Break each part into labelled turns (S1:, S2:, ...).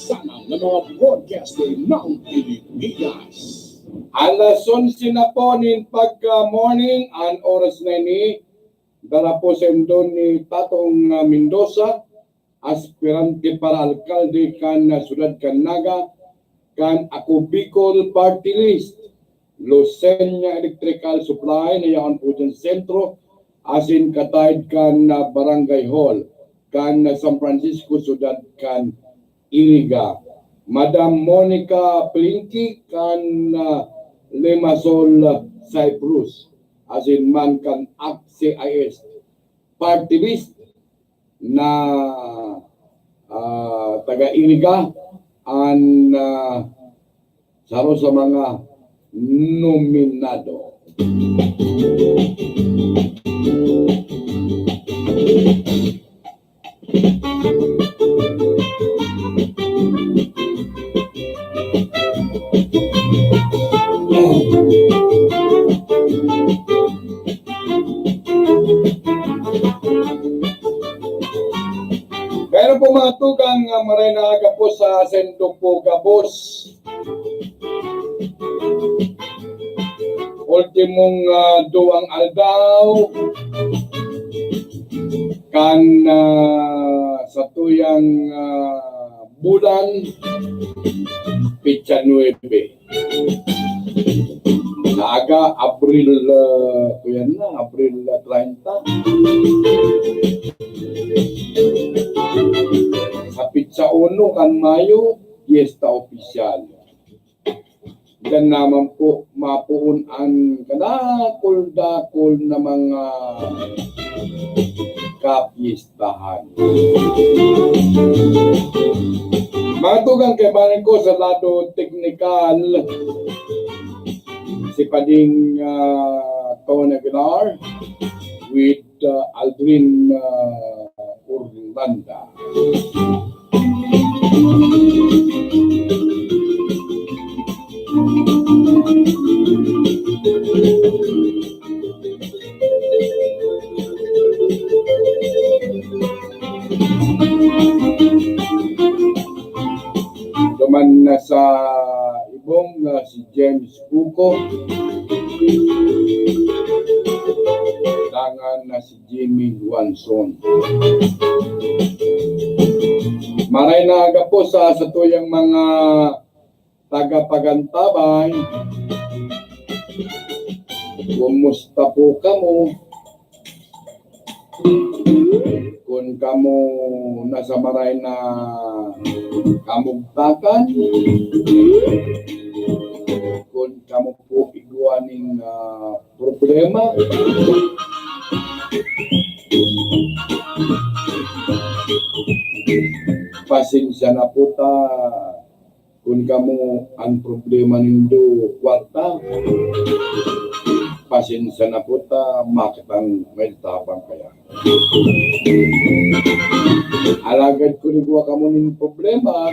S1: sana ng mga broadcaster ng Pilipinas.
S2: Alas 11 na po nin pagka-morning, ang oras na ini, dala po sa indon ni Tatong Mendoza, aspirante para alkalde kan Sudad Canaga, kan ako Bicol Party List, Lucena Electrical Supply na yaon po dyan sentro, asin katayid kan Barangay Hall, kan San Francisco Sudad kan Iriga. Madam Monica Plinky kan Limassol Cyprus, asin man kan ACT-CIS Party List na taga Iriga an saro sa mga nominado. Meron po mga tugang maray na aga po sa Sendong po Gabos. Ultimong duwang aldaw kan sa tuyang bulan Pitsa 9. Naaga Abril tuyan na Abril 30. Sa Pitsa 1 kan Mayo, Fiesta Oficial. Dan naman po mapuun ang kadakol-dakol na mga kapistahan. Mga tugang kaibanin ko sa lado teknikal, si Pading Tony Aguilar with Aldrin Urlanda. Duman na sa ibong si James Buko, dangan na si Jimmy Juanson. Maray na aga po sa tuyang mga tagapagantabay. Kumusta po kamo? Kung kamo nasa maray na kamugtakan, kung kamo po iguaning problema, pasensya na po ta kung kamo ang problema nindo kwarta, pasensya na po ta makitang may tabang kaya. Alagad ko rin kamo nin problema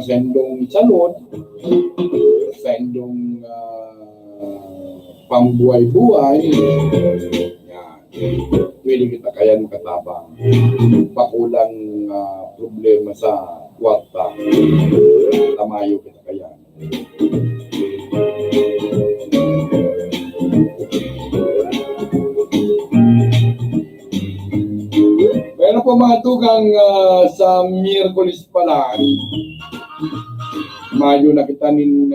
S2: sa indong salod, sa indong pambuhay-buhay, pwede kita kaya katabang. Pakulang problema sa kwarta, tamayo kita kaya. Meron po mga tugang sa Miyerkules pa lang, Mayo na kita nin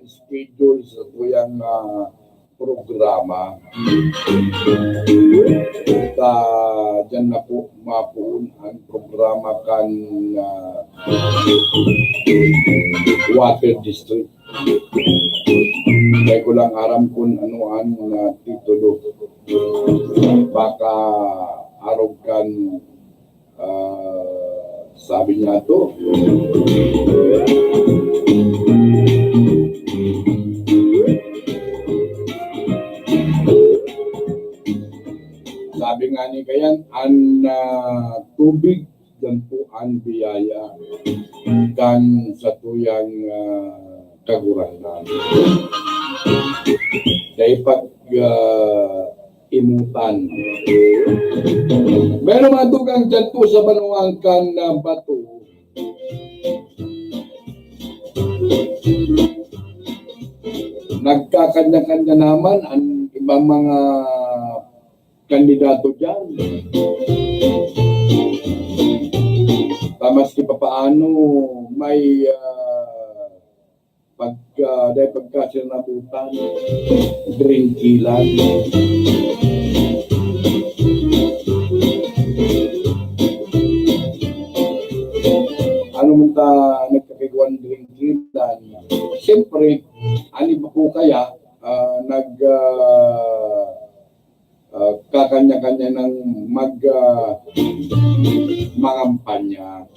S2: schedule sa tuyang programa. Dyan na po mapuun ang programa kan Water District. Kaya ko lang aram kung ano ang titulo. Baka arog kan sabi niya to. Sabi nga ni Kayan, ang tubig dyan po ang biyaya kan sa tuyang kagurahan. Dahil pag imutan. Meron mga tugang dyan po sa banuang kan bato. Nagkakanya-kanya naman ang ibang mga kandidato dyan. Maski pa paano may dahil pagkasinabutan, drinkilan. Ano man ta nagkakiguan drinkilan? Siyempre, ani ba po kaya kakanya-kanya ng mangampanya.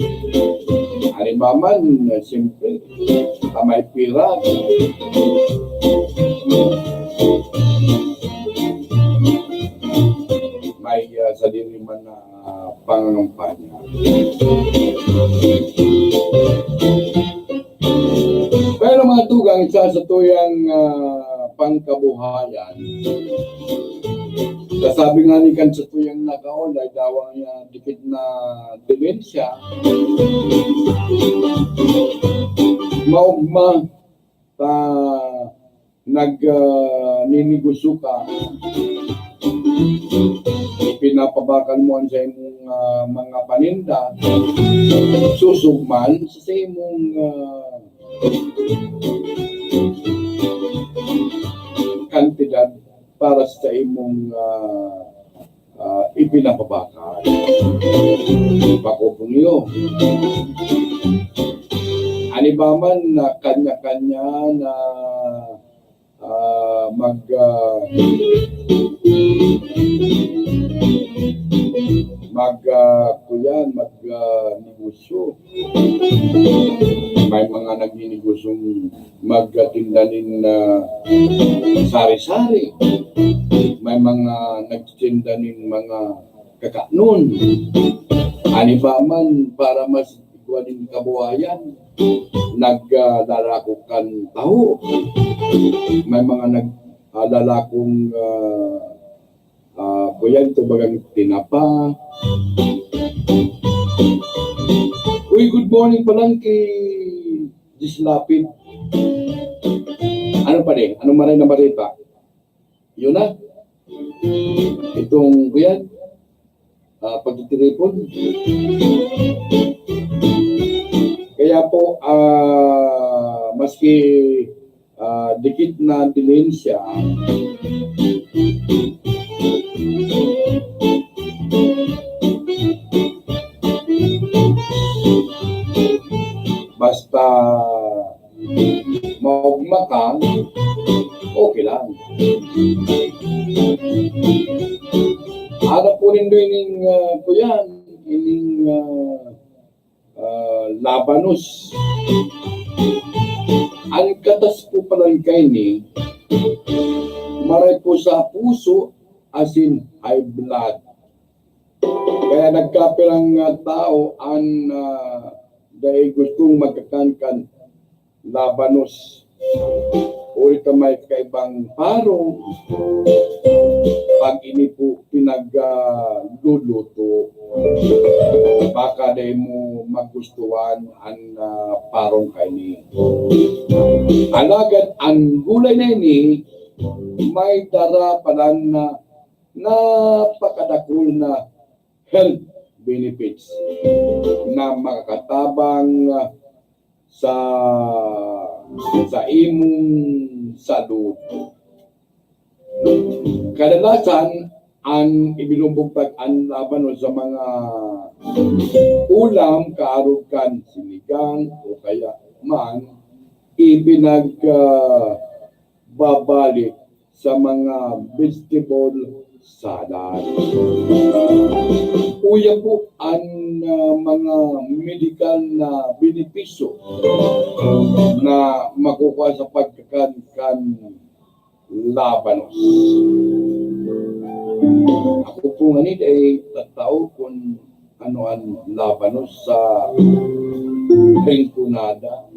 S2: Halimbawa man, siyempre, may pira. May sarili man na pangangampanya. Pero mga tugang, isa sa tuyang pangkabuhayan, kasabi nga ni kan sa tuyang nakaulay, dawang dikit na demensya, maugma ta nag-niniguso ka, pinapabakan mo sa imong mga paninda, susugman sa imong kantidad para sa imong ipinapabakan. Pakupong iyo. Ani ba man na kanya-kanya na negosyo. May mga nagninegosyo magtindanin na sari-sari. May mga nagtindanin mga kakanon. Ani ba man para mas igualin kabuhayan, nagdalakukan taho. May mga naglalakong kuyan ito bagang tinapa. Uy, good morning pa lang kay Gislapid. Ano pa rin? Anong maray na marita? Yun na. Itong kuyan, pagtitiripon. Kaya po, maski dikit na demensya, basta maugma ka, okay lang. Ano po nindo ining kuyan, ining labanos. Ang katas po palang kayo ni, maray po sa puso as in high blood. Kaya nagkapilang tao ang dahil gustong magkakankan labanos. O ito may kaibang parong pag ini po pinagluluto, baka dahil mo magustuhan ang parong kaini. Alagad ang gulay na ini may dara palang na napakadakul na health benefits na makakatabang sa imong salud. Kadalasan ang ibinumbugtag ang laban sa mga ulam kaarugan sinigang o kaya man ibinagbabalik sa mga vegetable salad. Uya po ang mga medical na benepisyo na makukuha sa pagkakan labanos. Ako po nga nito ay tatao kung ano ang labanos sa rinconada.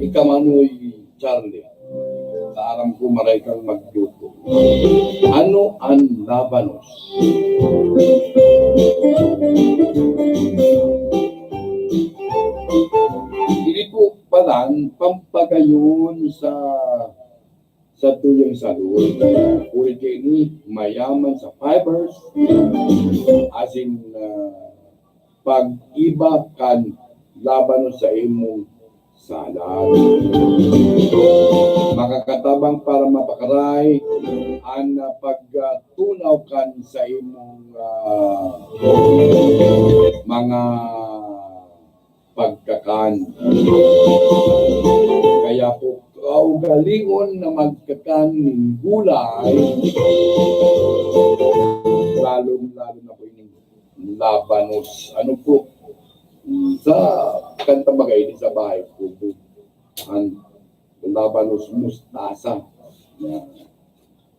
S2: Ikamanoy Charlie. Aram ko maray kang magluto. Ano ang labanos? Hindi po pala yan, pampagayon sa tuyong salud. Pwede ni mayaman sa fibers, as in pag-iba kan laban sa imong salad. Makakatabang para mapakaray ang pagtunaw kan sa imong mga pagkakan. Kaya po kaugalingon na magkakan ng gulay, lalo na po yung labanos. Ano po, sa kanta bagay sa bahay po, ang labanos mustasa.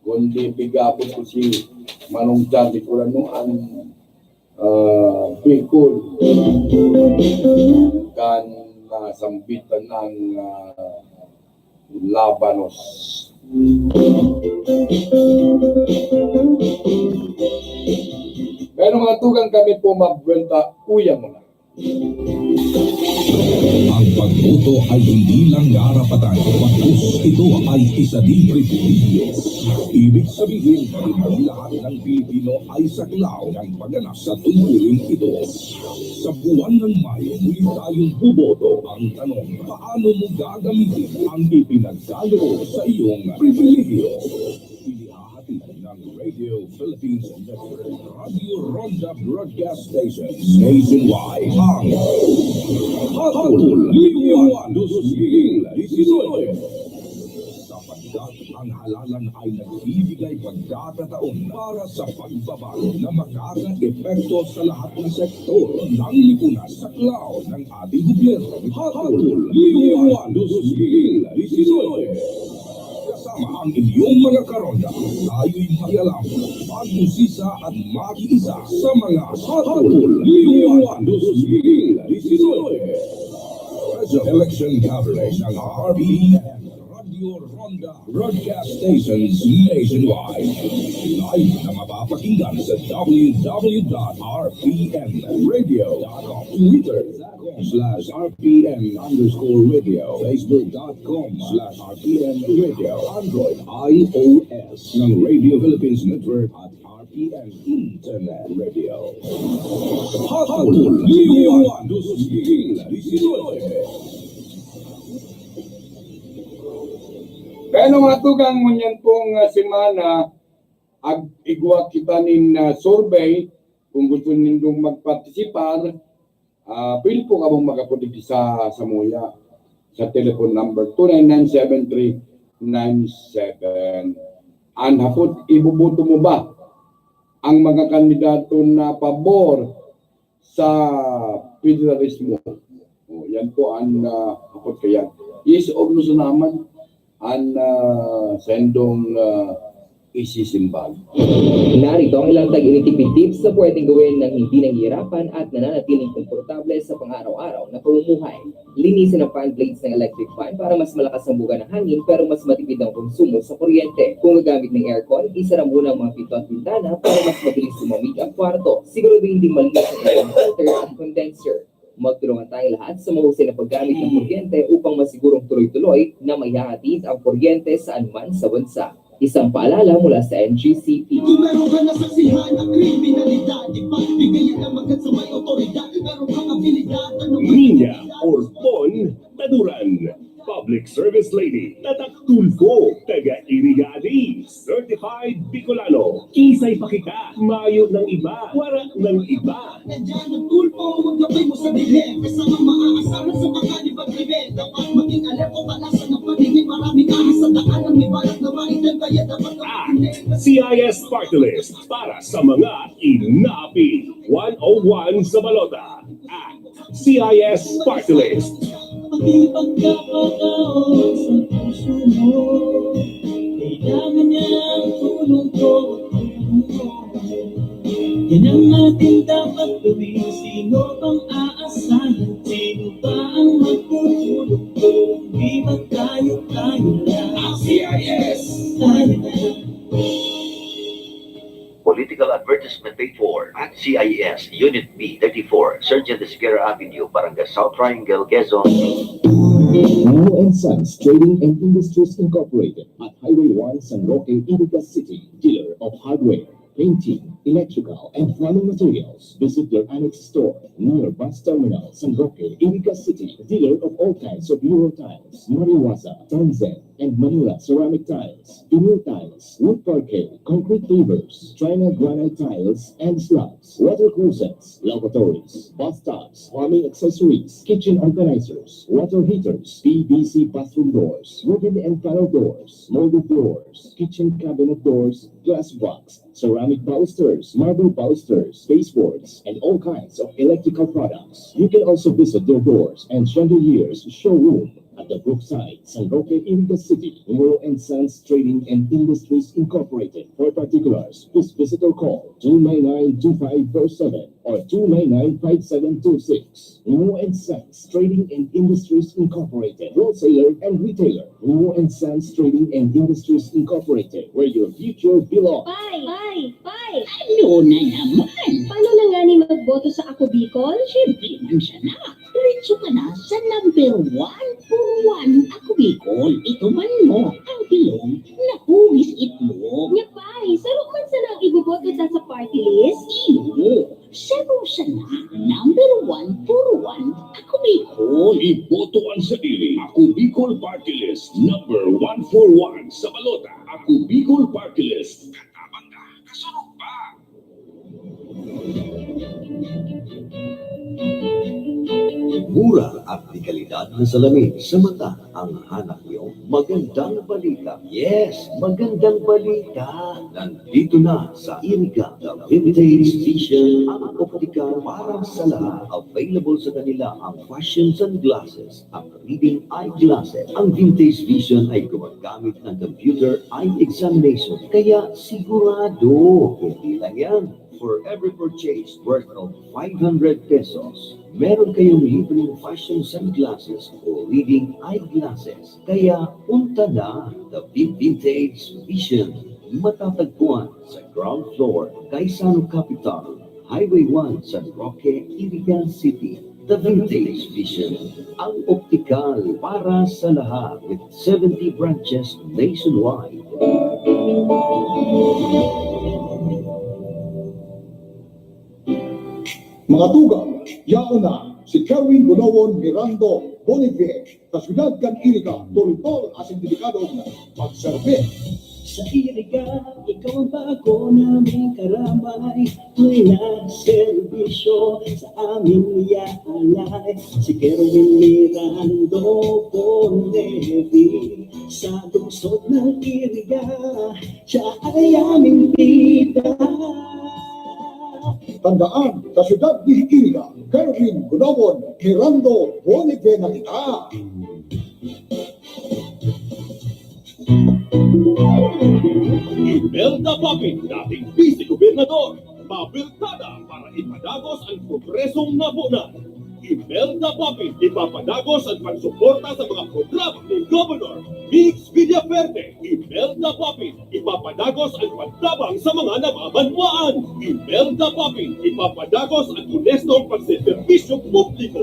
S2: Kundi bigapon ko si Manong Charlie ko lang ang Bicol kan sambitan ng labanos. Pero mga tugang kami po magbenta, kuya mo na.
S3: Ang pagboto ay hindi lang karapatan, bagkus ito ay isa ding pribilehyo. Ibig sabihin, hindi lahat ng Pilipino ay saklaw ng pagganap sa tungkulin ito. Sa buwan ng Mayo, muli tayong buboto. Ang tanong, paano mo gagamitin ang ipinagkaloob sa iyong pribilehyo? Inihahatid ng Radio Philippines Network, Radio Ronda Broadcast Stations nationwide. Ang Hatol Liwan Dusigil Isisoy. Sapagkat ang halalan ay nagbibigay pagkakataon para sa pagbabago na makaka-epekto sa lahat ng sektor ng lipunan sa cloud ng ating gobyerno. Hatol Liwan Dusigil Isisoy. Kasama ang inyong mga karonda, tayo'y makialam, mag-usisa at makiisa sa mga hatol, liwan, dusigil, isisoy. Sa election coverage ng RPN, Radio Ronda Broadcast Stations nationwide. Live na mapapakinggan sa www.rpnradio.com, Twitter.com/rpn_radio, Facebook.com/rpnradio, Android, iOS ng Radio Philippines Network at RPN Internet Radio. Hatol, liwan, dusigil, isisoy.
S2: Pero mga tugang ngunyan pong semana, igwa kita nin survey, kung gusto nindong magpartisipar, pwede po ka mong makapulig sa Samoya sa telephone number 299-7397. Hapot, ibubuto mo ba ang mga kandidato na pabor sa federalismo? Yan po ang hapot kaya. Yes, o gusto naman ang sendong isisimbag.
S4: Narito ang ilang tag-initipid tips na pwedeng gawin ng hindi nanghihirapan at nananatiling komportable sa pang-araw-araw na pamumuhay. Linisin ang fan blades ng electric fan para mas malakas ang buga ng hangin pero mas matipid ang konsumo sa kuryente. Kung gagamit ng aircon, isara muna ang mga pinto at bintana para mas mabilis lumamig ang kwarto. Siguro hindi malinis ang air filter at condenser. Magtulungan tayong lahat sa mahusay na paggamit ng kuryente upang masigurong tuloy-tuloy na maihahatid ang kuryente saan man sa bansa. Isang paalala mula sa NGCP.
S5: Kung meron ka nasaksihan ng kriminalidad, ipagbigayan ng magkat sa may otoridad, meron kang abilidad,
S6: Niña or Pon Taduran, Public Service Lady, Tatak Tulfo, taga Irigadi, Certified Bicolano, Kisay Pakika, Mayo ng iba, Wara ng iba.
S5: Nandiyan ang tulpo, magkabay mo sa dilim, kasama maaasahan sa mga libag-libel, dapat maging alam o kalasan ng paningin, marami kahit sa daanan, may balak na maitan, kaya dapat
S6: CIS Party List para sa mga inapi. 101 sa balota. CIS Party List.
S5: Pagkakataon sa puso mo, kailangan niya ang tulong ko. Yan ang ating dapat gawin. Sino bang aasahan? Sino ba ang magtutulong ko? Di ba tayo lang?
S6: CIS.
S5: Tayo lang.
S7: Political Advertisement Paid for at CIS Unit B 34, Surgeon Desiguera Avenue, Barangay South Triangle, Quezon.
S3: New and Sons Trading and Industries Incorporated at Highway 1, San Roque, Iligan City, dealer of hardware, painting, electrical, and plumbing materials. Visit their annex store near Bus Terminal, San Roque, Iligan City, dealer of all kinds of Euro tiles, Mariwasa, Tanzan, and Manila ceramic tiles, Inyo tiles, wood parquet, concrete pavers, China granite tiles, and slabs, water closets, lavatories, bathtubs, plumbing accessories, kitchen organizers, water heaters, PVC bathroom doors, wooden and panel doors, molded doors, kitchen cabinet doors, glass box, ceramic balusters, marble balusters, baseboards, and all kinds of electrical products. You can also visit their doors and chandeliers showroom at the Brookside, San Roque, Iligan City, New and Sons Trading and Industries Incorporated. For particulars, please visit or call 299-2547 or 299-5726. New and Sons Trading and Industries Incorporated, wholesaler and retailer. New and Sons Trading and Industries Incorporated, where your future belongs.
S8: Pai!
S5: Ano na naman?
S8: Paano na nga ni magboto sa Ako Bicol?
S5: Siyempre man siya na. Diretso ka na sa number 1 for 1 Ako Bicol. Ito man mo ang bilong na hugis itlog.
S8: Nya Pai, saro man sa nang iboboto ta sa party list?
S5: Iyo, saro siya na. Number 1 for 1 Ako Bicol.
S6: Iboto ang sarili. Ako Bicol Party List. Number 141 sa balota. Ako Bicol Party List. Katabang ka, kasunod pa.
S7: Mura at di kalidad na salamin sa mata ang hanap niyo. Magandang balita. Yes, magandang balita. Nandito na sa Iriga, the Vintage Vision, ang optika para sa lahat. Available sa kanila ang fashion sunglasses, ang reading eyeglasses. Ang Vintage Vision ay gumagamit ng computer eye examination. Kaya sigurado, hindi lang yan. For every purchase worth of 500 pesos, meron kayong libreng fashion sunglasses o reading eyeglasses. Kaya punta na the Vintage Vision. Matatagpuan sa ground floor, Kaisano Capital, Highway 1, San Roque, Iligan City. The Vintage Vision, ang optikal para sa lahat with 70 branches nationwide.
S1: Mga tugang, yaon na si Kerwin Gunawon Mirando Bonivier, kasyudad kan Iliga, tol-tol as indikadong magserbe.
S5: Sa iriga, ikaw ang bago naming karamay. Tuloy na serbisyo sa aming iaalay. Si Kerwin Mirando Bonevi, sa lungsod ng iriga, siya ay aming bida.
S1: Tandaan, kasyudad ni Iliga, Kerwin Gunawon Mirando Bonivier na kita.
S6: Imelda Papin, dating vice-gobernador, mabirtada para ipadagos ang progresong nabunan. Imelda Papin, ipapadagos ang pagsuporta sa mga programa ni Governor Mix Villaverde. Imelda Papin, ipapadagos ang pagtabang sa mga namamanwaan. Imelda Papin, ipapadagos ang honestong pagseserbisyo publiko.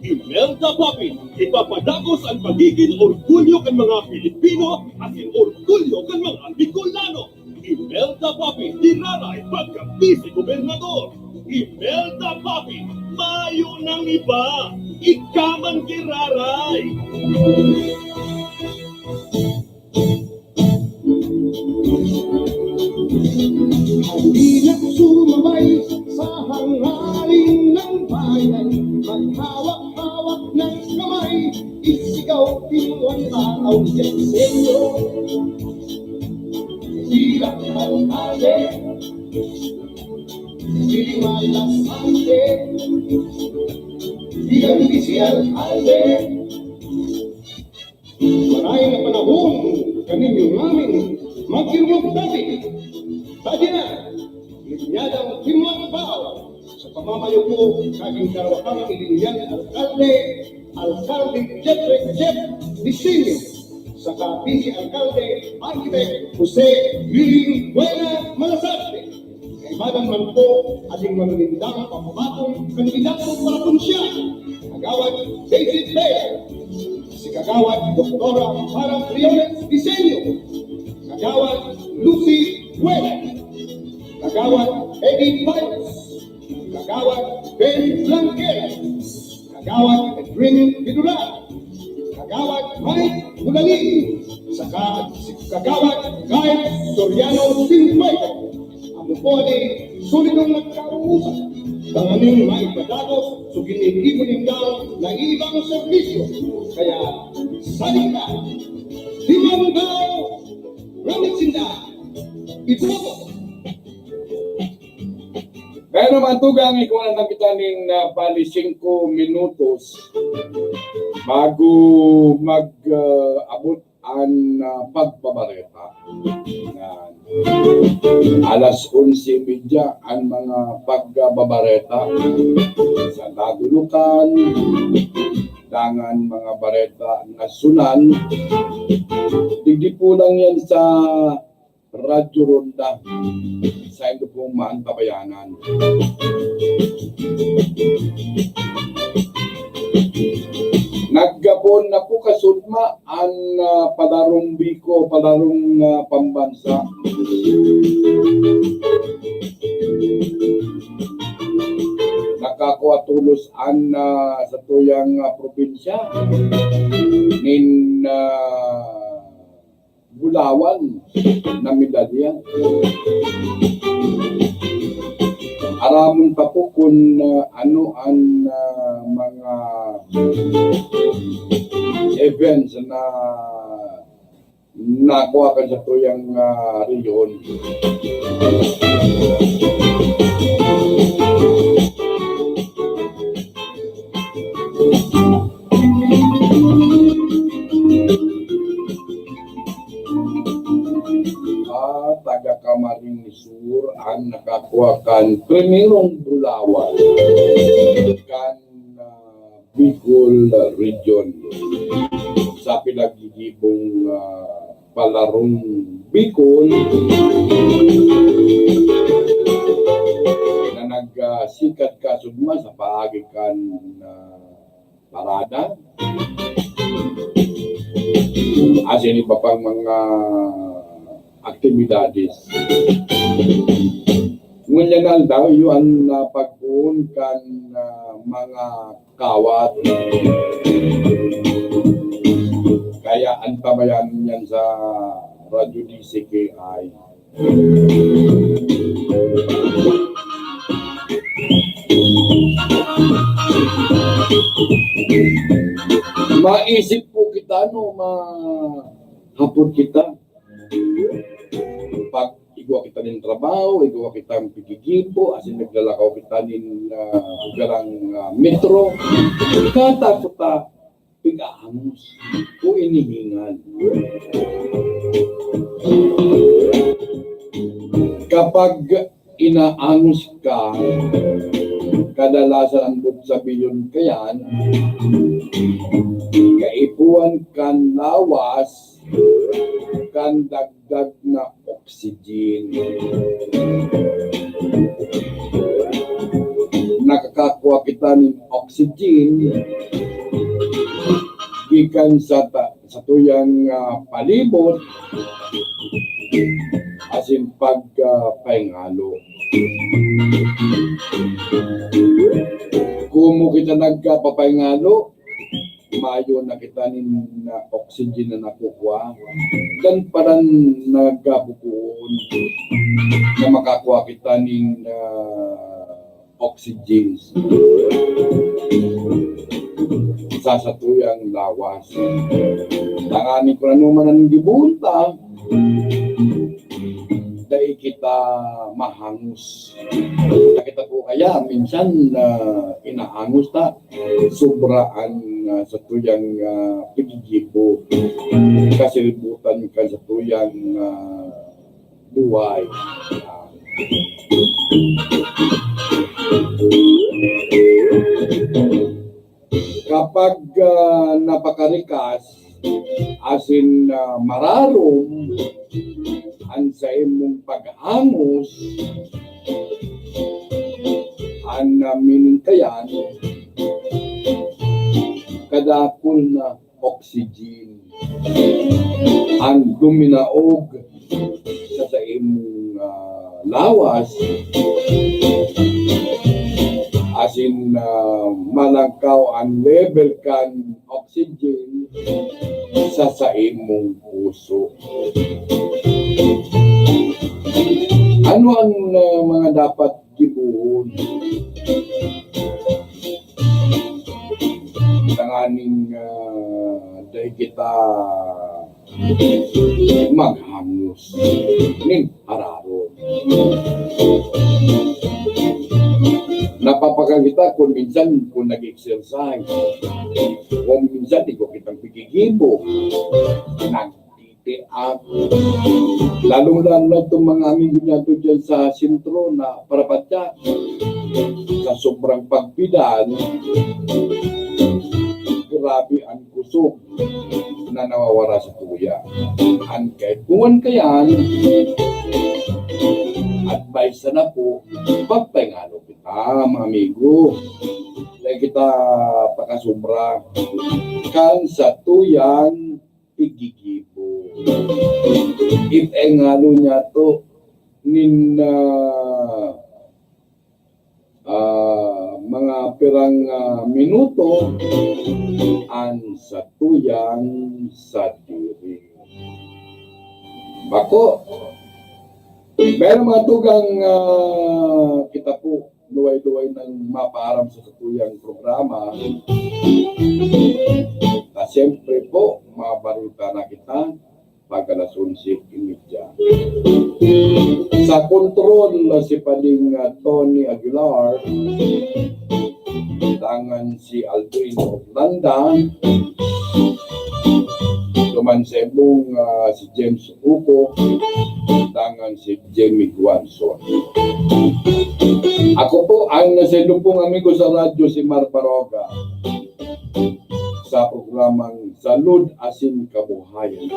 S6: Imelda Papin, ipapadagos ang pagiging orgulyo kan mga Pilipino at in orgulyo kan mga Bicolano. Imelda Papin, diraray pagka-vice-gobernador. Imelda Papin, mayo ng iba, ikaman kiraray.
S1: Hindi na sumabay sa hangarin ng bayan, maghawak-hawak ng kamay, isigaw tinuan tao dyan sa inyo. Silang alkalde, siling malasante, silang si alkalde. Maray na panahon, kaninyong amin, magkirwag dati. Tadi na, ilinyadang himang bao sa pamamayo ko kaging karawakang ilinyang alkalde Jeff Disilio, sa kapisi alkalde Architect Jose Viling Buena Malasarte. Kaibagan man po ating manunindang pamamatong kandidato para punsya, agawad David Bayer. Si Kagawad Doktora Mara Briones Diseño, Kagawad Lucy Huela, Kagawad Eddie Pires, Kagawad Ben Blanquera, Kagawad Edwin Vidura, Kagawad Mike Bulalin, saka si Kagawad Guy Soriano Sinfuego. Amo po ni sulinong nagkausap ng aming maipadagos so ginigibon nindaw na ibang serbisyo. Kaya salita, Dimanggaw, Ramitsinda, ito po.
S2: Pero mantugang ikuha ng kapitanin na bali 5 minutos bago mag-abot ang pagbabareta. Yan. Alas 11:30 ang mga pagbabareta sa Dagulukan, dangan mga bareta nasyonal. Digdi po lang yan sa Radyo Ronda sa ito pong Tabayanan. Naggapon na po kasudma ang padarong biko, padarong pambansa. Nakakuha tulos ang sa tuyang probinsya nin Bulawan na medalya. Aramon pa po kung ano ang mga events na nakuha ka sa tuyang reyon. Taga Camarines Sur ang nakakuha kan primerong Bulawan kan Bicol Region sa pinagigibong palarong Bicol na nagsikat kasugma sa paagikan parada asin iba pang mga aktibidades. Ngunyan daw yun pagpuun kan mga kawat. Kaya antabayan yan sa Radyo DCKI. Maisip po kita, no, mahapon kita. Pag igwa kita ng trabaho, igwa kita ng pigigipo, asin naglalakaw kita ng garang metro, katakot ta pig-ahamos o inihingan. Kapag inaangos ka, kadalasan ang sabihin kayan, kaipuan kan lawas, kan dagdag na oxygen. Nakakakuha kita ng oxygen gikan sa tuyang palibot asin pagpahingalo. Kung kita nagpapahingalo, mayo na kita ng oxygen na nakukuha, dan parang nagkabukuon na makakuha kita ng oxygen sa satuyang lawas. Tanganin ko na naman ang gibunta, dahil kita mahangus. Nakita po kaya, minsan inahangus ta, sobraan sa tuyang pigigibo. Kasilibutan ka sa tuyang buhay. Kapag napakarikas, asin mararom, ang sa imong pag-angos, ang minintayan, kadakol na oxygen ang duminaog sa imong lawas as in malangkaw ang level kan oxygen sa imong puso. Ano ang mga dapat gibuhon? Tanganing dahil kita maghangos ning hararo. Napapakagita kung minsan kung nag-exercise, kung minsan di ko kitang pikigibo, nagtitiak. Lalong-lalo na itong mga aming ginyato dyan sa sentro na parapatya, sa sobrang pagpidan, grabe ang kusog na nawawala sa tuya. Ang kahit kuwan kayan, advice na po, pagpahingalo kita, mga amigo. Dahil kita pakasubra kan sa tuyang pigigibo. Itengalo niya to nin mga pirang minuto an sa tuyang sa diri. Bako, meron mga tugang kita po luway-luway ng mapaaram sa tuyang programa. Na siyempre po, mabarita na kita pag alas 11:30. Sa kontrol si Pading Tony Aguilar, tangan si Aldrin Oglanda, tuman sa ibong si James Uco, tangan si Jamie Guanson. Ako po ang nasilupong amigo sa radyo si Mar Baroga sa programang Salud Asin Kabuhayan.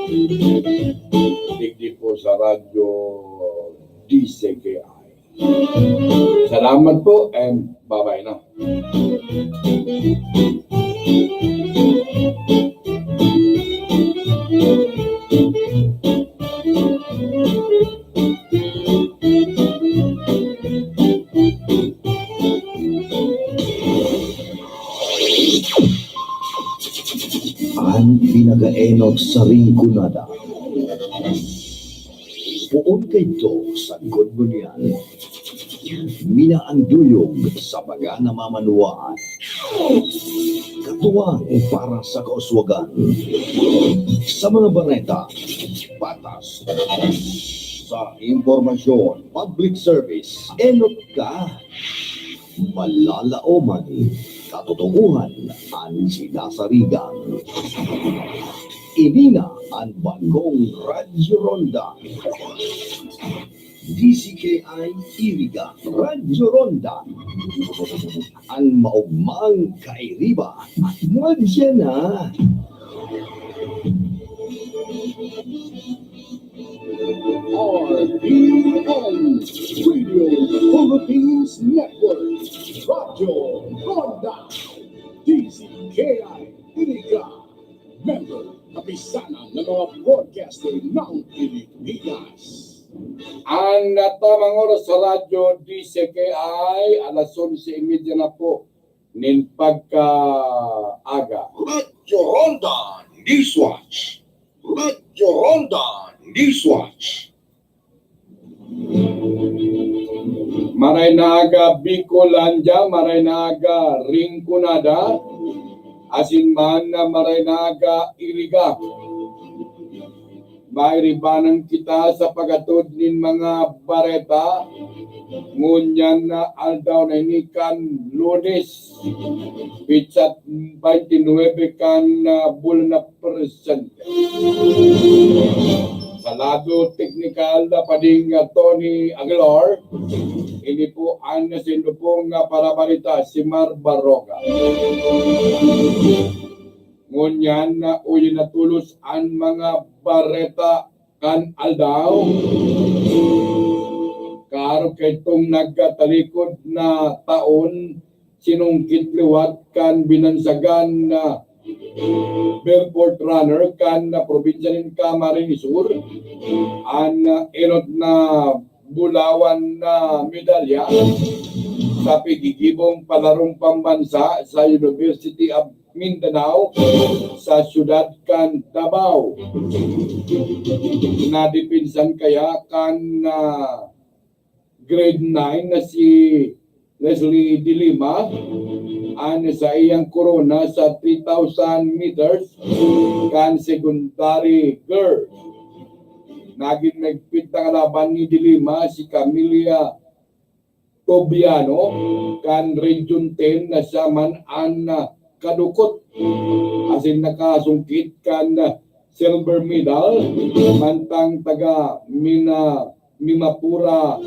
S2: Digdi po sa radyo DCKI. Salamat po and bye-bye na.
S7: Ang pinagaenot sa ringkunada. Puon kayto sa good mo niyan. Minaanduyog sa baga na mamanuaan. Katuwang para sa kauswagan. Sa mga bareta, patas. Sa impormasyon, public service, enot ka. Malalaoman, katotohanan ang sinasarigan. Inina ang bagong Radyo Ronda. DCKI Iriga Radyo Ronda. Ang maugmang kairiba at madya na.
S1: RPN Radio Philippines Network Radyo Ronda DCKI Iriga member kapisanan ng mga broadcaster ng Pilipinas.
S2: Ang tamang oras sa radyo DCKI, alas 11:30 na po nin pagka-aga.
S7: Radyo Ronda Newswatch. Radyo Ronda Newswatch.
S2: Maray naaga Bicolandia, maray naaga Ringkunada, asin man na maray naaga Iriga. Mairibanan kita sa pagatod nin mga bareta, ngunyan na aldaw na inikan Lunes, pitsat 29 kan bulan na presente. Sa lado teknikal na Pading Tony Aguilar, ini po ang nasinupong parabalita si Mar Baroga. Ngunyan na uyin na tulos ang mga bareta kan aldaw. Karo kay itong nagkatalikod na taon, sinungkit liwat kan binansagan na Belfort runner kan na probinsya ng Camarines Sur an enot na bulawan na medalya sa pigigibong palarong pambansa sa University of Mindanao sa syudad kan Davao. Nadipinsan kaya kan grade 9 na si Leslie De Lima sa iyang corona sa 3,000 meters kan secondary girl. Naging nagpit na kalaban ni De Lima si Camilla Tobiano kan Region 10 na siya man ang kadukot asin nakasungkit kan silver medal mantang taga Mimapura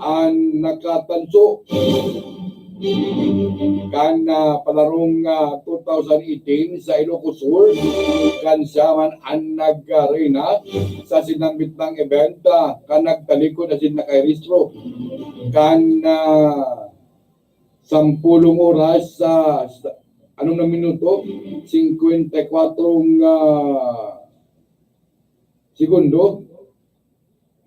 S2: ang nakatanso kan palarong 2018 sa Ilocos Sur kan siya man ang nag-arena sa sinambit ng event kan nagtalikod asin nakairistro kan 10 oras sa anong na minuto 54 segundo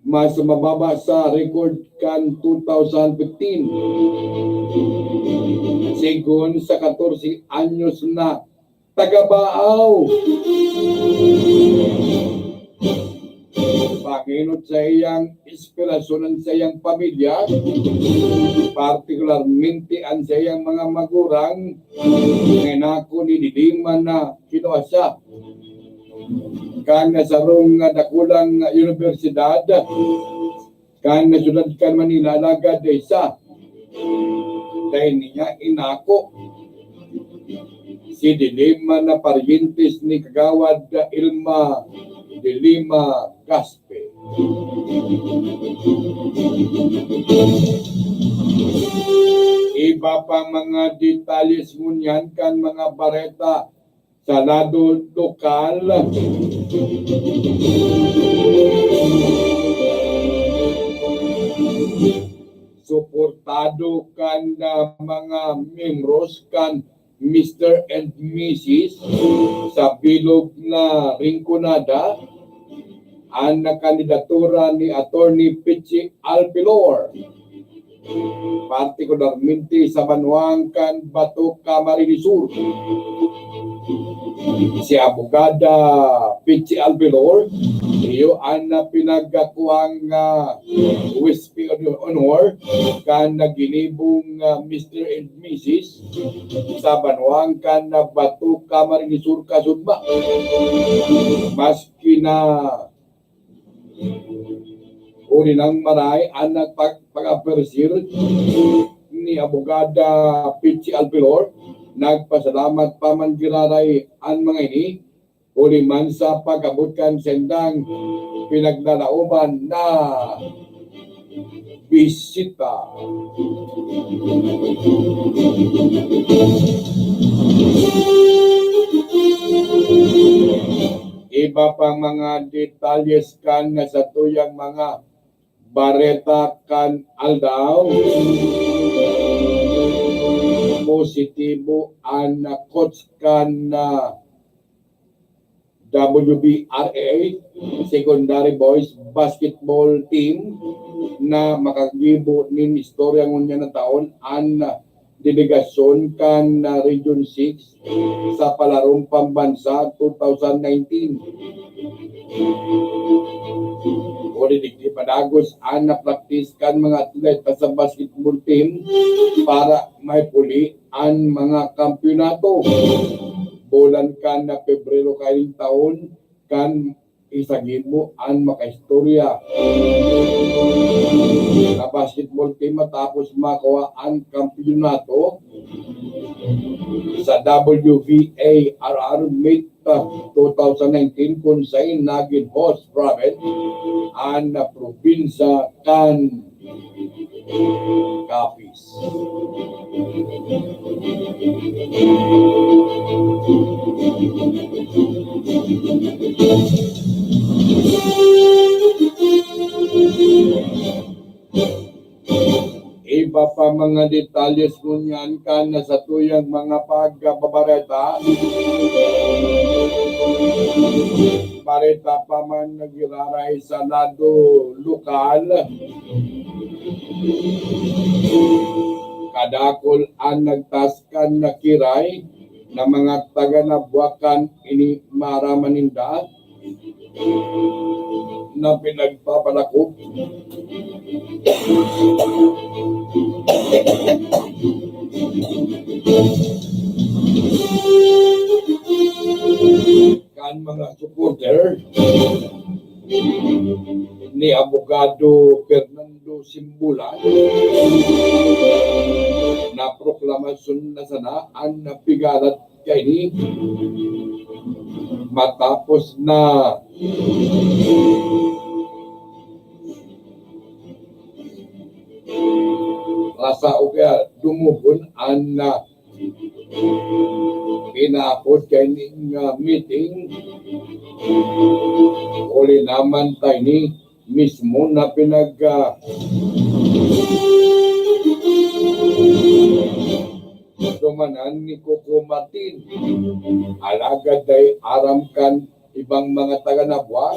S2: mas mababa sa record kan 2015 segun sa 14 anyos na taga-Baaw. Panginot sa iyang inspirasyon sa iyang pamilya, partikularmente ang sa iyang mga magurang ngenako ni Didima na kinuasa kan nasarong dakulang universidad kan nasulad kan Manila lagad isa dahil niya inako si Dilima na parientes ni Kagawad Ilma De Lima Gaspe. Iba pa mga detalles ngunyan kan mga bareta sa lado lokal. Suportado kan mga membros kan Mr. and Mrs. sa bilog na ringkunada ang kandidatura ni Attorney Pichi Alpilor, partikularmente sa Banwang kan Bato Camarines Sur. Si abogada Pichi Alpilor iyo ang pinagakuang Wispy Honor kan naginibong Mr. and Mrs. sa Banwang kan Bato Camarines Sur kasudma. Maski na uri ng maray ang pag-apersir ni abogada Pichi Alpilor, nagpasalamat pa man giraray ang mga ini uli man sa pag-abot kan sendang pinaglalauban na bisita. Iba pang mga detalles kan na sa tuyang mga bareta kan aldaw. Positibo ang coach kan na WBRA Secondary Boys Basketball Team na makagibo nin istorya ngunya na taon ang delegasyon kan na Region 6 sa palarong pambansa 2019. Uri digdi padagos ang na-practice kan mga atleta sa basketball team para may puli ang mga kampyonato. Bulan kan na Pebrero kayong taon kan isagin mo ang makaistorya na basketball team matapos makuha ang kampyonato sa WVA RR Meet 2019 kung saan naging host province ang probinsya kan Capiz. Iba pa mga detalles ngunyan kan na sa tuyang mga pagbabareta Marita pa man nagiraray sa lado lokal. Kadakol ang nagtaskan na kiray na mga taga Nabuacan ini maramaninda na pinagpapalakop. Kan mga supporter ni Abogado Fernando Simbulan na proklamasyon na sana ang napigalat kay ni matapos na rasa o kaya dumugon ang pinapod kay ning meeting uli naman tayo ni mismo na dumanan ni Coco Martin alagad ay aramkan ibang mga taga Nabua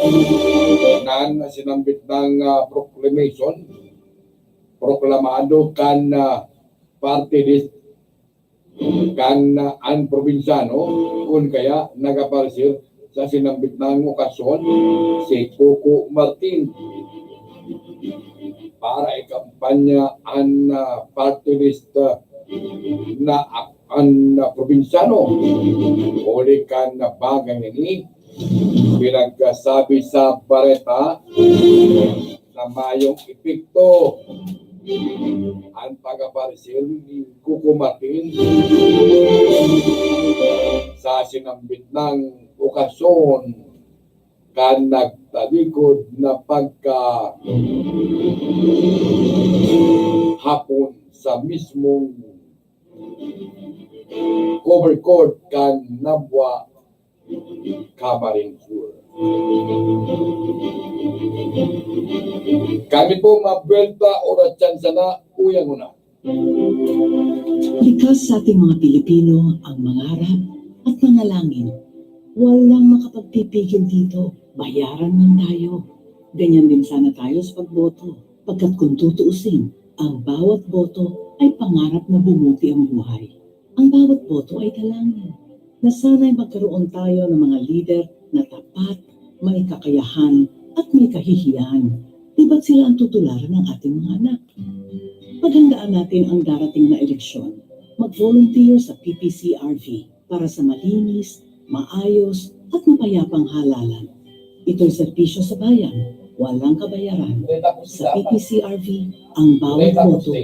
S2: na sinambit ng proclamation proklamado kan party list kan ang probinsyano kung kaya nagaparsir sa sinambit ng okasyon si Coco Martin para ikampanya ang party list na ang probinsyano uli kan na bagay ini pinagsabi sa bareta na mayong epekto ang pag-aparecer ni Coco Martin sa sinambit ng okasyon kan nagtalikod na pagka hapon sa mismong cover court kan Nabua Camarines Sur. Kami po mabwelta oras dyan sana uyang una.
S9: Likas sa ating mga Pilipino ang mangarap at manalangin. Walang makapagpipigil dito. Bayaran man tayo. Ganyan din sana tayo sa pagboto. Pagkat kung tutuusin, ang bawat boto ay pangarap na bumuti ang buhay. Ang bawat boto ay dalangin. Na sana'y magkaroon tayo ng mga leader na tapat, may kakayahan at may kahihiyan. Di ba't sila ang tutularan ng ating mga anak? Paghandaan natin ang darating na eleksyon. Mag-volunteer sa PPCRV para sa malinis, maayos at mapayapang halalan. Ito'y serbisyo sa bayan, walang kabayaran. Sa PPCRV, ang bawat boto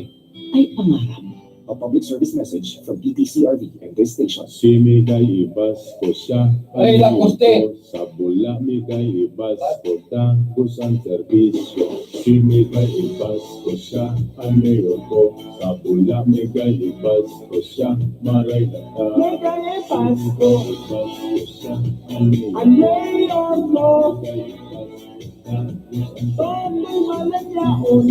S9: ay pangarap.
S10: A public service message from PPCRV and this station.
S11: Si Migay Ibas ko siya,
S2: Ay, lakoste.
S11: sa bula Migay Ibas ko tangos ang serbisyo. Si Migay Ibas ko siya, ang mayor ko, sa bula Migay Ibas ko siya, maray na ta.
S5: Migay Ibas ko.
S11: Migay Ibas ko siya, ang
S5: Ang mayor ko.
S11: Migay Ibas ko siya,
S5: Tomboy Malanyaon.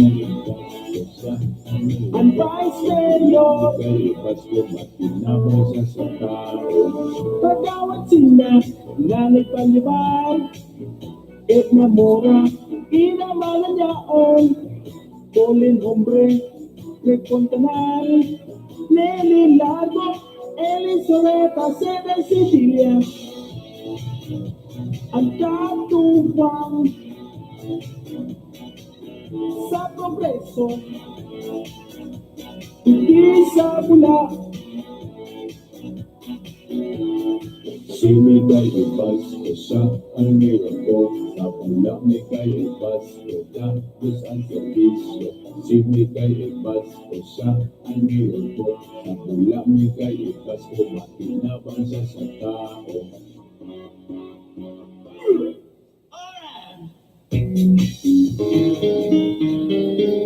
S5: Ang vice mayor.
S11: Migay Ibas ko, matinabang siya sa tao.
S5: Pagawat sila, nanay palibay. Et namora, inamalan yaon. Colin Hombre, Recontanar, Nelly Largo, Elizabeth Seda Cecilia. Ang katuwang sa progreso, hindi sa bula.
S11: Si Migay Ibas ko siya, ang mayor ko, sa bula Migay Ibas ko tangos ang serbisyo. Si Migay Ibas ko siya, ang mayor ko, sa bula Migay Ibas ko, matinabang siya sa tao.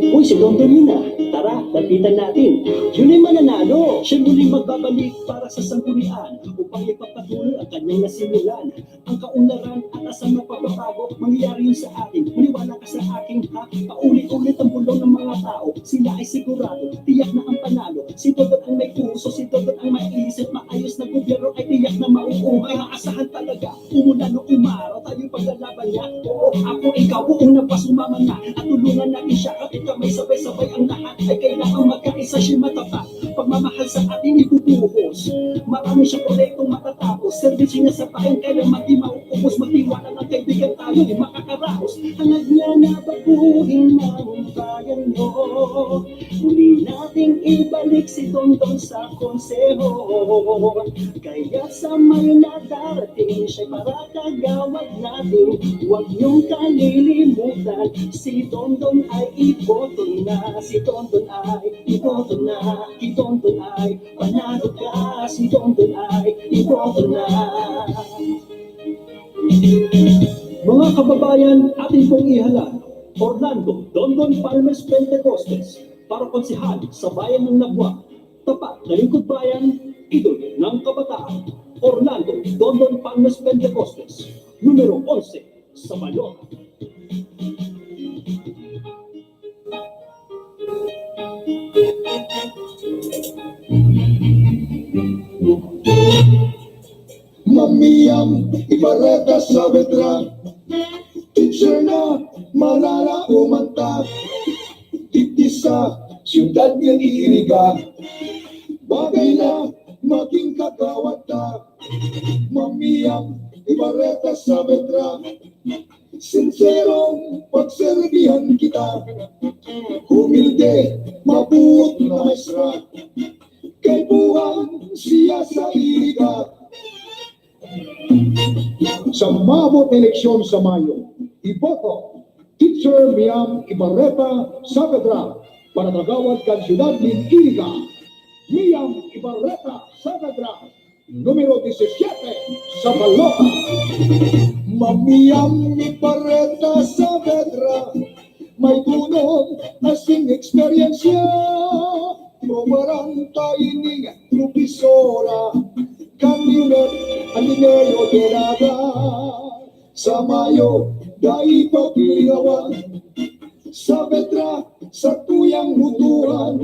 S9: Uy, si Don Domina, tara,
S5: lapitan natin. Yun ay mananalo. Siya muling magbabalik para sa sanggunian upang ipagpatuloy ang kanyang nasimulan. Ang kaunlaran at asang magpapabago, mangyayari yun sa atin. Maniwala ka sa akin ha, paulit-ulit ang bulong ng mga tao. Sila ay sigurado, tiyak na ang panalo. Si Dodot ang may puso, si Dodot ang may isip. Maayos na gobyerno ay tiyak na mauuhay. Maasahan talaga, umulan o umaraw, tayo'y paglalaban niya. Oo, ako, ikaw, unang pa sumama na. At tulungan natin siya, kapit kamay sabay-sabay ang lahat. Ay kailangan magkaisa siya matapat. Pagmamahal sa ating ibubuhos. Marami siyang proyektong matatapos. Servisyo niya sa pain, kaya mati mauubos. Magtiwala ng kaibigan tayo, ay makakaraos. Hangad niya na baguhin ng bayan mo. Muli nating ibalik si Dondon sa konseho. Kaya sa may nadarating, siya'y para kagawad natin. Huwag niyong kalilimutan, si Dondon ay iboto na. Si Dondon ay iboto na. Si Dondon ay panalo ka. Si Dondon ay iboto na. Mga kababayan, atin pong ihalal Orlando Dondon Palmes Pentecostes para konsehal sa bayan ng Nabwa. Tapat na lingkod bayan, idol ng kabataan. Orlando Dondon Palmes Pentecostes, numero 11 sa Balota.
S1: Mamiyang ibareta sa veteran, teacher na malala umanta, titi sa siyudad ng Iriga, bagay na maging kagawad na. Mamiyang ibareta sa veteran, sinserong pagserbihan kita, humilde, mabuot na maestra, kay buwan siya sa Iriga. Sa mabot na eleksyon sa Mayo, iboto Teacher Miam Ibarreta Saavedra para tagawad kan siyudad ng Iriga. Miam Ibarreta Saavedra, numero 17 sa Balota. Mamiam Ibarreta Saavedra, may tunong asing eksperyensya, promaranta ining propisora, kandidat Alineo Delada. Sa Mayo, dahil paglingawan, sa Vetra, sa tuyang hutuhan,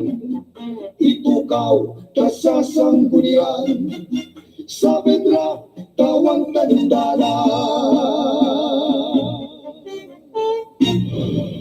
S1: itukaw, kasasanggunian, sa Vetra, tawang tanindala.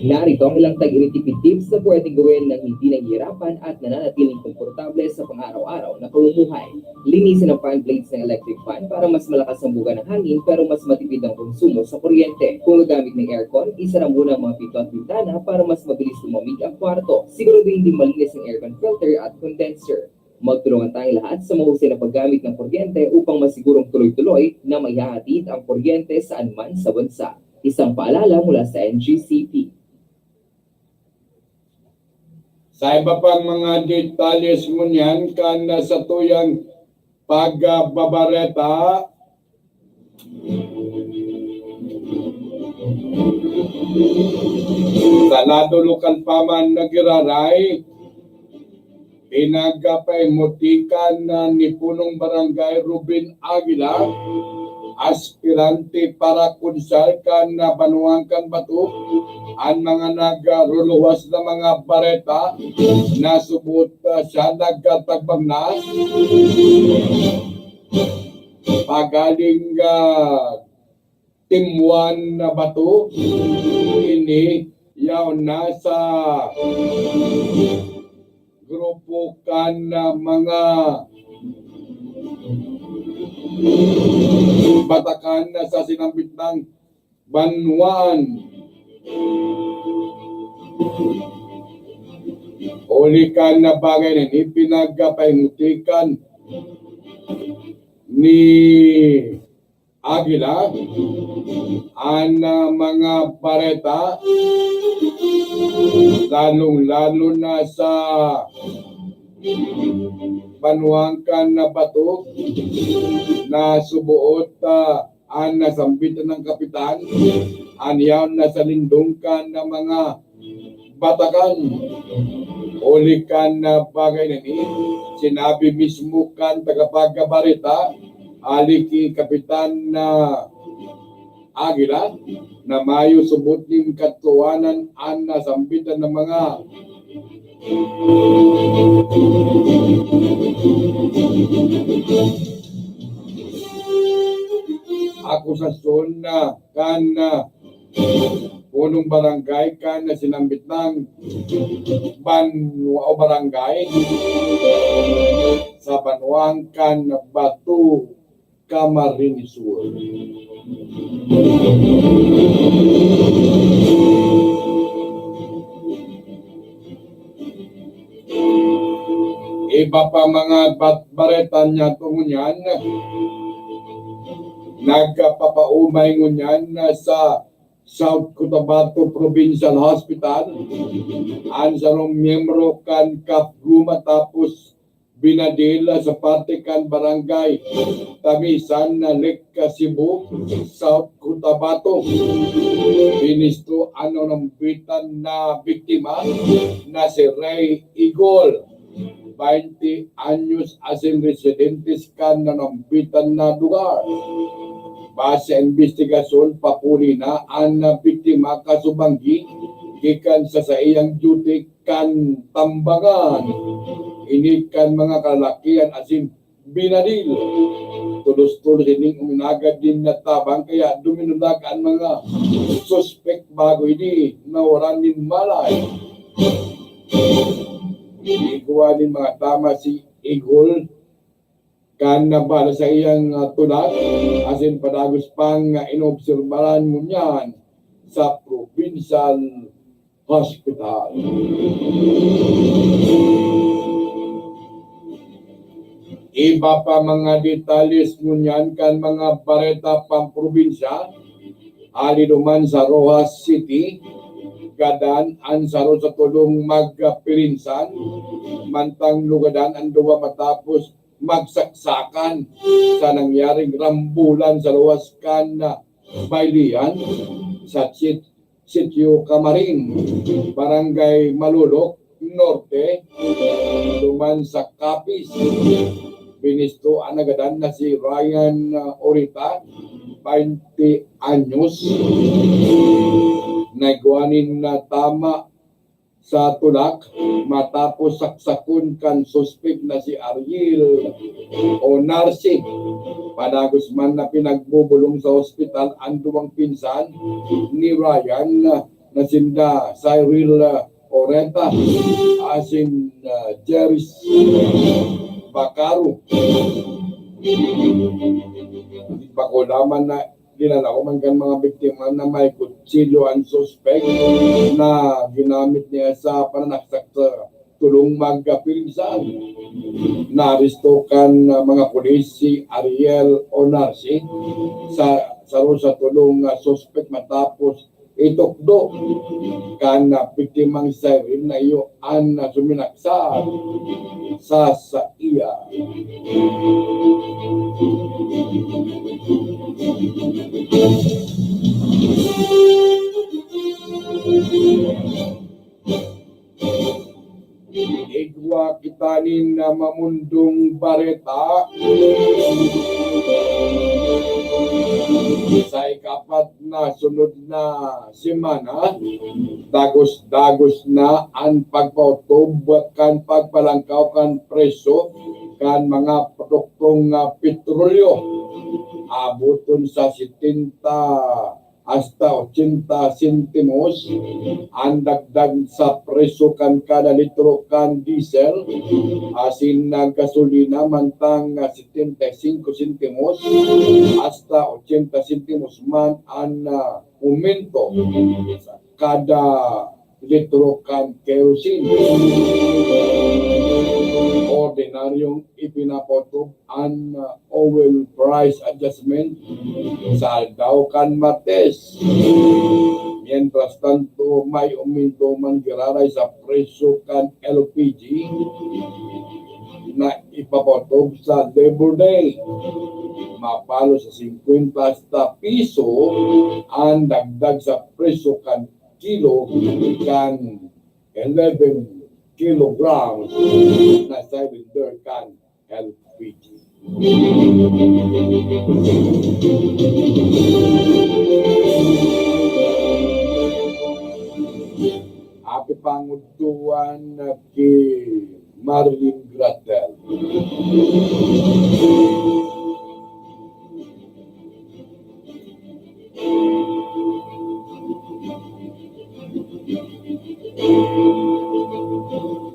S4: Narito ang ilang tag-initipid tips na pwedeng gawin ng hindi nahihirapan at nananatiling komportable sa pang-araw-araw na pamumuhay. Linisin ang fan blades ng electric fan para mas malakas ang buga ng hangin pero mas matipid ang konsumo sa kuryente. Kung gagamit ng aircon, isara muna ang mga pinto at bintana para mas mabilis lumamig ang kwarto. Siguraduhin din malinis ang aircon filter at condenser. Magtulungan tayong lahat sa mahusay na paggamit ng kuryente upang masigurong tuloy-tuloy na maihahatid ang kuryente saan man sa bansa. Isang paalala mula sa NGCP.
S2: Sa iba pang mga detalles mo niyan, kana sa tuyang pagbabareta, sa lado lokal paman nagiraray, pinagapay mutikan na ni punong barangay Ruben Aguila, aspirante para konsal kan na Banuang kan Batu, ang mga nagruluwas na mga bareta na subot siya nagtagbagnas pagaling Timwan na Batu, ini yaw na sa grupo kan na mga batakan na sa sinambit ng Banuan. Ulikan na bagay na ini pinagpahingutikan ni Aguila ang mga bareta, lalong-lalo na sa Banuangkan na Bato na subuot ang nasambitan ng kapitan, anyaw na sa lindungkan ng mga batakan. Uli kan na bagay na ni, sinabi mismo kan tagapagkabarita, aliki Kapitan na Aguila, na mayo subot ning katuwanan an nasambitan ng mga akusasyon na kan punong barangay kan na sinambit ng banwa o barangay sa Banwang kan Batu Camarines Sur. Iba pa mga baretan niya tungunyan, nagpapaumay ngunyan sa South Cotabato Provincial Hospital. Ang sarong miyembro kan Kapguma tapos binadila sa Patikan Barangay Tamisan na Lake Cebu, South Cotabato. Binisto ano ng bitan na biktima na si Ray Igol, 20 anyos asin residentes kan na nambitan na lugar. Base investigasyon, papuli na ang biktima kasubanggi gikan sa iyang duty kan tambangan. Inikan mga kalakihan asin binadil. Tulos-tulos ining uminagad din na tabang kaya duminulag ang mga suspect bago ini nawaran din malay. Iguwa din mga tama si Igol kan nabala sa iyang tulad asin padagos pang inobserbaran mo niyan sa provincial hospital. Iba pa mga detalles mo niyan kan mga bareta pang probinsya, ali duman sa Rojas City, gadan ang saro sa tulong magpirinsan, mantang lugadan ang duwa matapos magsaksakan sa nangyaring rambulan sa luwas kan na Bailian sa Sitio Camarin, Barangay Malulok Norte, duman sa Capiz. Binisto ang nagadan na si Ryan Orita, 20 anyos, nagwanin na tama sa tulak matapos saksakun kan suspect na si Ariel o Narsi. Padagos man na pinagbubulong sa ospital ang duwang pinsan ni Ryan na sinda Cyril Oreta asin Jeris Bacaro. Pakulaman na dinalaman kan mga biktima na may kutsilyo ang suspect na ginamit niya sa pananaksak sa tulong magpirinsan. Naristo kan mga pulis si Ariel Onarsi sa tulong suspect matapos itukdo kan biktimang Cyril na iyo ang suminaksa sa iya. Igwa kitanin na mamundong bareta sa ikapat na sunod na semana, dagos na ang pagpautob kan pagpalangkaw kan preso kan mga produktong petrolyo. Abuton sa 70 hasta 80 sentimos ang dagdag sa preso kan kada litro kan diesel asin ng gasolina mantang 75 sentimos hasta 80 sentimos man ang aumento sa kada litro kan kerosene. Ordinaryong ipinapotob ang oil price adjustment sa daw kan Martes. Mientras tanto, may uminto man giraray sa presyo kan LPG na ipapotob sa Labor Day. Mapalo sa 50 hasta piso ang dagdag sa presyo kan kilo kan 11 kilograms na cylinder can LPG. Api pangutuan ki Marilyn Gratel.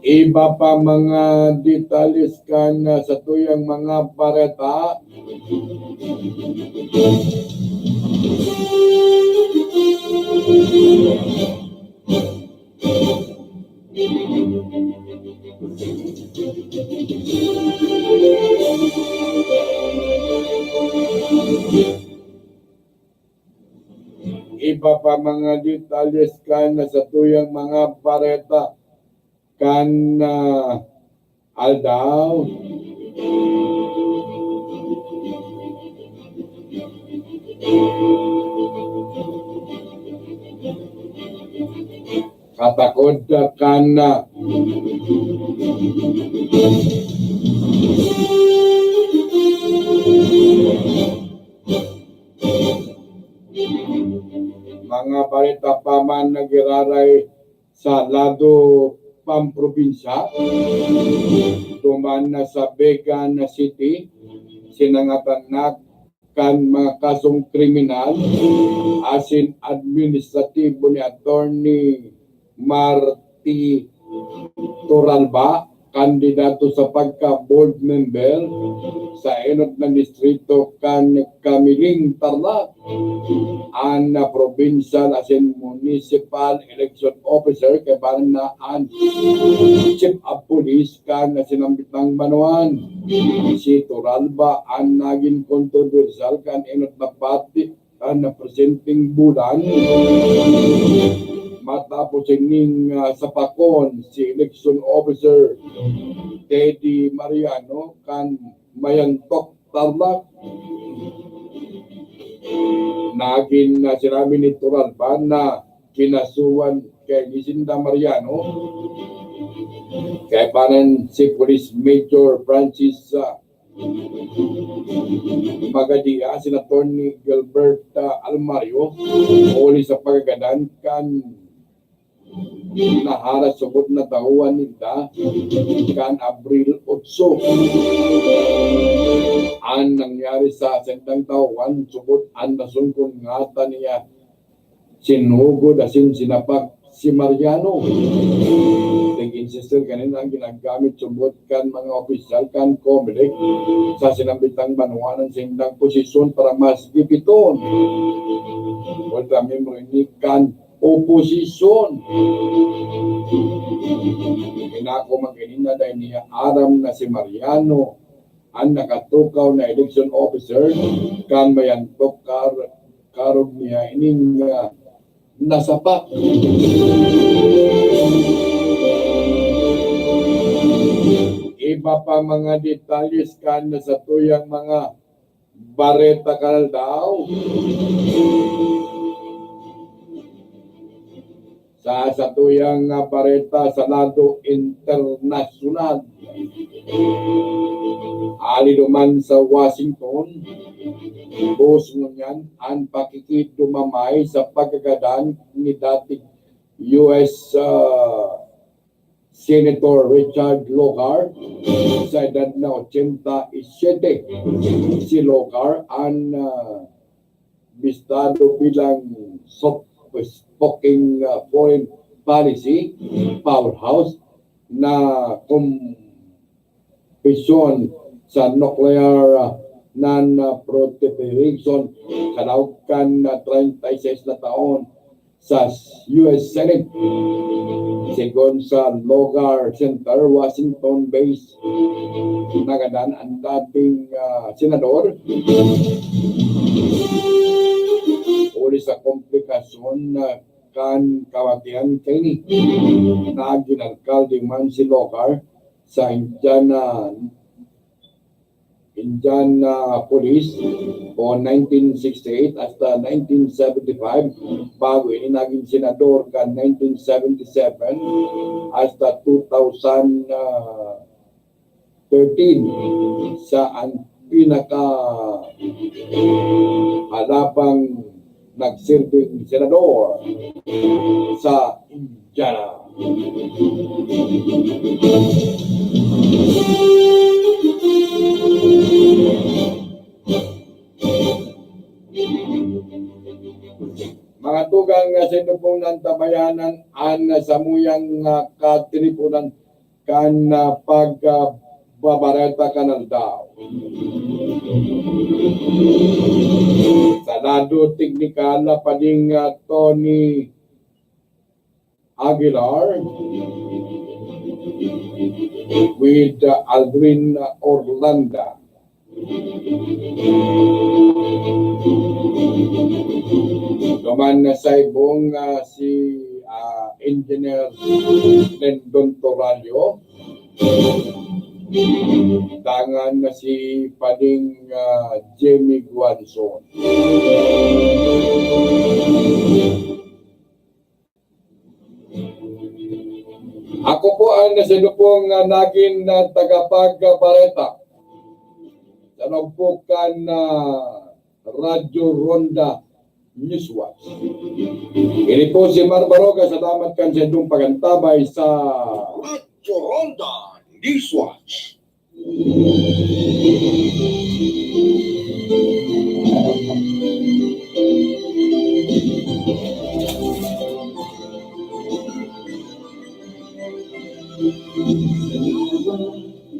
S2: Iba pa mga detalles kan sa tuyang mga pareta. Iba pa mga detalles kan sa tuyang mga pareta kan aldaw. Katakod kan mga balita pa man nagiraray sa lado pamprobinsya, tuman na sa Vegan City, sinangatan na kan mga kasong kriminal, asin administratibo ni Attorney Marty Toralba, kandidato sa pagka-board member sa enot ng distrito kan Kamiling Tarlac, an provincial asin municipal election officer kay banan na an chief of police kan sinambitang Banuan. Si Toralba ang naging controversial kan enot na pati kan na presenting bulan matapos ining sapakon si election officer Teddy Mariano kan Mayantok Tarlac. Naging sinabi ni Toralba na kinasuhan kay Lisinda Mariano kay panan si Police Major Francis Magadia, Senator ni Gilbert Almario, uli sa pagagadan kan nahara subot na tauhan nila kan Abril 8. Ang nangyari sa sentang tauhan subot ang nasungkong ngata niya sinugod asin sinapak si Mariano. Nag-insistir kanina ang ginagamit subot kan mga opisyal kan Comelec sa sinambitang Banuanan sindang posisyon para mas ipiton. Huwag kami kan oposisyon. Inako magkanina dahil niya aram na si Mariano ang nakatukaw na election officer kan mayantok karog niya ining nasapa. Iba pa mga detalles kan sa tuyang mga bareta kanal daw. Sa tuyang bareta sa lado internasyonal. Ali duman sa Washington, bus ngunyan ang pakikidumamay sa pagkagadan ni dating US Senator Richard Logar sa edad na 87. Si Logar ang bistado bilang soft-spoken foreign policy powerhouse na kumpisyon sa nuclear non-proliferation kalaukan na 36 na taon sa US Senate. Sigon sa Logar Center, Washington-based, nagadan ang dating senador uli sa komplikasyon na kan kawatian kini na ginalkalde man si Logar sa Indiana Police o 1968 hasta 1975 bago ini naging senador kan 1977 hasta 2013 sa ang pinaka halabang nagsilbing senador sa Indiana. Mga tugang sinupong ng tabayanan an samuyang katilipunan kan pagbabareta kanal daw. Senado Teknikal pading Tony Aguilar with Aldrin Orlando. Duman na sa ibong si Engineer Lendon Toralio, dangan na si pading Jamie Guadison. Ako po ang nasinupong naging tagapagbareta sa nagpukan na Radyo Ronda Newswatch. Ini po si Marbaroga, salamat kan sa itong pagantabay sa Radyo Ronda Newswatch.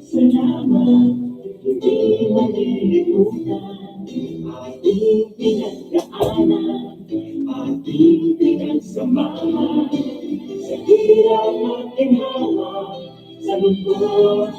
S5: Salamat, hindi malilimutan ating pinagdaanan, ating pinagsamahan, sa hirap at ginhawa, sa lungkot.